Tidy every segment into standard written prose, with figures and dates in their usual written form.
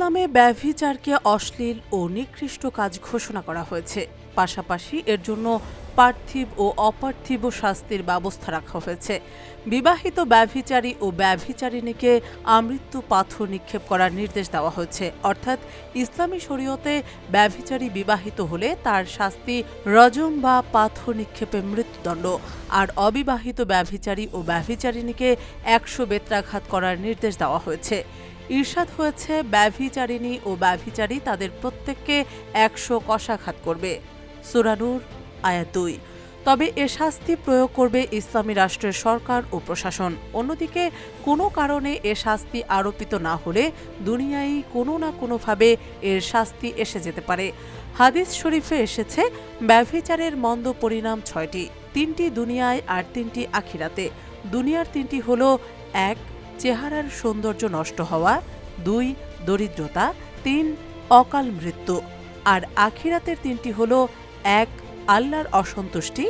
ইসলামে ব্যভিচারকে অশ্লীল ও নিকৃষ্ট কাজ ঘোষণা করা হয়েছে। পাশাপাশি এর জন্য পার্থিব ও অপার্থিব শাস্তির ব্যবস্থা রাখা হয়েছে। বিবাহিত ব্যভিচারী ও ব্যভিচারিণীকে আমৃত্যু পাথর নিক্ষেপ করার নির্দেশ দেওয়া হয়েছে। অর্থাৎ ইসলামী শরীয়তে ব্যভিচারী বিবাহিত হলে তার শাস্তি রজম বা পাথর নিক্ষেপে মৃত্যুদণ্ড, আর অবিবাহিত ব্যভিচারী ও ব্যভিচারিণীকে ১০০ বেত্রাঘাত করার নির্দেশ দেওয়া হয়েছে। ইরশাদ হয়েছে, ব্যভিচারিণী ও ব্যভিচারী তাদের প্রত্যেককে ১০০ কশাঘাত করবে। সূরা নূর আয়াত ২। তবে এ শাস্তি প্রয়োগ করবে ইসলামী রাষ্ট্রের সরকার ও প্রশাসন। অন্যদিকে কোনো কারণে এ শাস্তি আরোপিত না হলে দুনিয়ায় কোনো না কোনোভাবে এর শাস্তি এসে যেতে পারে। হাদিস শরীফে এসেছে, ব্যভিচারের মন্দ পরিণাম ৬টি, ৩টি দুনিয়ায় আর ৩টি আখিরাতে। দুনিয়ার ৩টি হল: ১. চেহারার সৌন্দর্য নষ্ট হওয়া, ২. দরিদ্রতা, ৩. অকাল মৃত্যু। আর আখিরাতের ৩টি হল: ১. আল্লাহর অসন্তুষ্টি,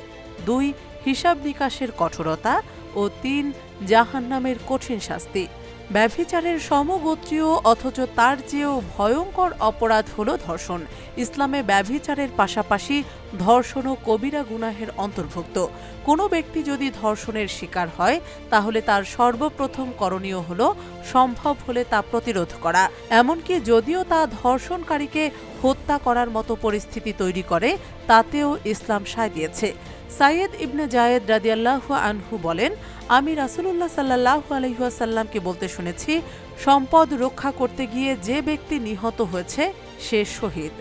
২. হিসাব নিকাশের কঠোরতা ও ৩. জাহান্নামের কঠিন শাস্তি। ব্যভিচারের সমগোত্রীয় অথচ তার চেয়েও ভয়ঙ্কর অপরাধ হল ধর্ষণ। ইসলামে ব্যভিচারের পাশাপাশি ধর্ষণও কবিরা গুনাহের অন্তর্ভুক্ত। কোনো ব্যক্তি যদি ধর্ষণের শিকার হয় তাহলে তার সর্বপ্রথম করণীয় হল সম্ভব হলে তা প্রতিরোধ করা। এমনকি যদিও তা ধর্ষণকারীকে হত্যা করার মতো পরিস্থিতি তৈরি করে, তাতেও ইসলাম সায় দিয়েছে। সাইয়েদ ইবনে জায়েদ রাদিয়াল্লাহু আনহু বলেন, আমি রাসূলুল্লাহ সাল্লাল্লাহু আলাইহি ওয়াসাল্লামকে বলতে শুনেছি, সম্পদ রক্ষা করতে গিয়ে যে ব্যক্তি নিহত হয়েছে সে শহীদ,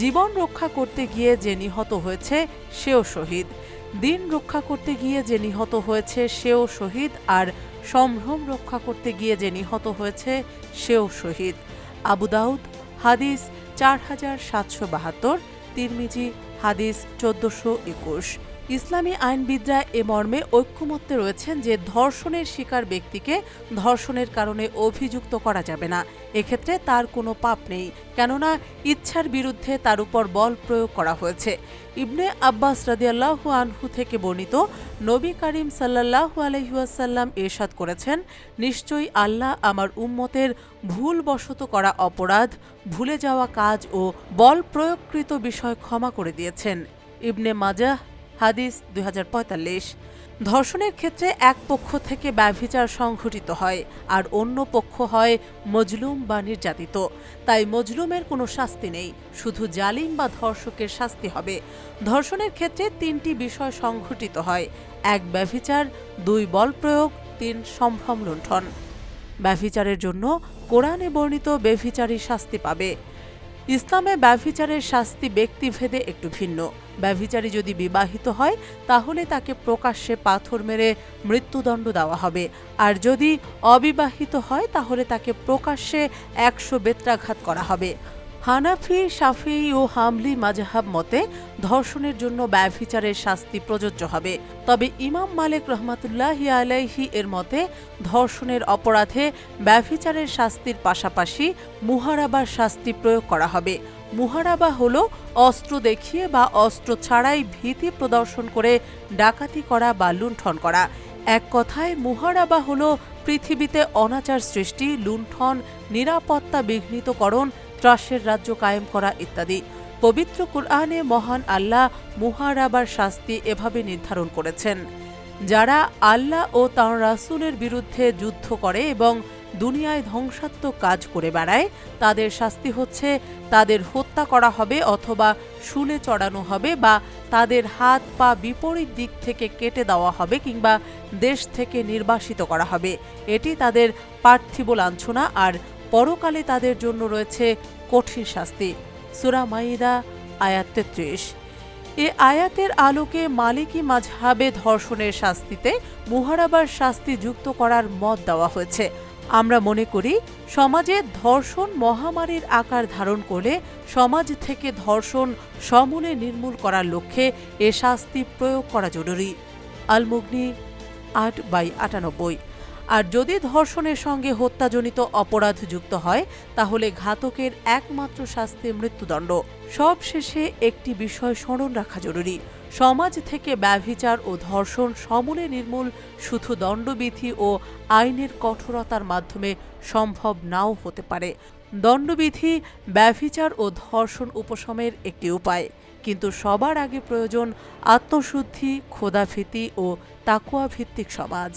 জীবন রক্ষা করতে গিয়ে যে নিহত হয়েছে সেও শহীদ, দিন রক্ষা করতে গিয়ে যে নিহত হয়েছে সেও শহীদ, আর সম্ভ্রম রক্ষা করতে গিয়ে যে নিহত হয়েছে সেও শহীদ। আবু দাউদ হাদিস ৪৭৭২, তিরমিজি হাদিস ১৪২১। ইসলামী আইনবিদরা এ মর্মে ঐক্যমত্যে রয়েছেন যে ধর্ষণের শিকার ব্যক্তিকে ধর্ষণের কারণে অভিযুক্ত করা যাবে না। এক্ষেত্রে তার কোনো পাপ নেই, কেননা ইচ্ছার বিরুদ্ধে তার উপর বল প্রয়োগ করা হয়েছে। ইবনে আব্বাস রাদিয়াল্লাহু আনহু থেকে বর্ণিত, নবী করিম সাল্লাল্লাহু আলাইহি ওয়াসাল্লাম ইরশাদ করেছেন, নিশ্চয়ই আল্লাহ আমার উম্মতের ভুলবশত করা অপরাধ, ভুলে যাওয়া কাজ ও বল প্রয়োগকৃত বিষয় ক্ষমা করে দিয়েছেন। ইবনে মাজাহ হাদিস ২০৪৫। ধর্ষণের ক্ষেত্রে এক পক্ষ থেকে ব্যভিচার সংঘটিত হয় আর অন্য পক্ষ হয় মজলুম বা নির্যাতিত। তাই মজলুমের কোনো শাস্তি নেই, শুধু জালিম বা ধর্ষকের শাস্তি হবে। ধর্ষণের ক্ষেত্রে ৩টি বিষয় সংঘটিত হয়: ১. ব্যভিচার, ২. বল প্রয়োগ, ৩. সম্ভ্রম লুণ্ঠন। ব্যভিচারের জন্য কোরআনে বর্ণিত ব্যভিচারী শাস্তি পাবে। ইসলামে ব্যভিচারের শাস্তি ব্যক্তিভেদে একটু ভিন্ন। ব্যভিচারী যদি বিবাহিত হয় তাহলে তাকে প্রকাশ্যে পাথর মেরে মৃত্যুদণ্ড দেওয়া হবে, আর যদি অবিবাহিত হয় তাহলে তাকে প্রকাশ্যে ১০০ বেত্রাঘাত করা হবে। হানাফি, শাফিঈ ও হাম্বলি মাযহাব মতে ধর্ষণের জন্য ব্যভিচারের শাস্তি প্রযোজ্য হবে। তবে ইমাম মালিক রাহমাতুল্লাহি আলাইহি এর মতে ধর্ষণের অপরাধে ব্যভিচারের শাস্তির পাশাপাশি মুহারাবার শাস্তি প্রয়োগ করা হবে। মুহারাবা হল অস্ত্র দেখিয়ে বা অস্ত্র ছাড়াই ভীতি প্রদর্শন করে ডাকাতি করা বা লুণ্ঠন করা। এক কথায় মুহারাবা হল পৃথিবীতে অনাচার সৃষ্টি, লুণ্ঠন, নিরাপত্তা বিঘ্নিতকরণ, ত্রাসের রাজ্য কায়েম করা ইত্যাদি। পবিত্র কুরআনে মহান আল্লাহ মুহারাবার শাস্তি এভাবে নির্ধারণ করেছেন: যারা আল্লাহ ও তাঁর রাসূলের বিরুদ্ধে যুদ্ধ করে এবং দুনিয়ায় ধ্বংসাত্মক কাজ করে বেড়ায়, তাদের শাস্তি হচ্ছে তাদের হত্যা করা হবে অথবা শুলে চড়ানো হবে বা তাদের হাত পা বিপরীত দিক থেকে কেটে দেওয়া হবে কিংবা দেশ থেকে নির্বাসিত করা হবে। এটি তাদের পার্থিব লাঞ্ছনা, আর পরকালে তাদের জন্য রয়েছে কঠিন শাস্তি। সূরা মাইদা আয়াত ৩৩। এ আয়াতের আলোকে মালিকি মাযহাবে ধর্ষণের শাস্তিতে মুহারাবার শাস্তি যুক্ত করার মত দেওয়া হয়েছে। আমরা মনে করি, সমাজে ধর্ষণ মহামারীর আকার ধারণ করলে সমাজ থেকে ধর্ষণ সমূলে নির্মূল করার লক্ষ্যে এ শাস্তি প্রয়োগ করা জরুরি। আল মুগনি ৮/৯৮। আর যদি ধর্ষণের সঙ্গে হত্যাজনিত অপরাধ যুক্ত হয় তাহলে ঘাতকের একমাত্র শাস্তি মৃত্যুদণ্ড। সবশেষে একটি বিষয় স্মরণ রাখা জরুরি: সমাজ থেকে ব্যভিচার ও ধর্ষণ সমূলে নির্মূল শুধু দণ্ডবিধি ও আইনের কঠোরতার মাধ্যমে সম্ভব নাও হতে পারে, দণ্ডবিধি ব্যভিচার ও ধর্ষণ উপশমের একটি উপায়, কিন্তু সবার আগে প্রয়োজন আত্মশুদ্ধি, খোদাভীতি ও তাকওয়া ভিত্তিক সমাজ।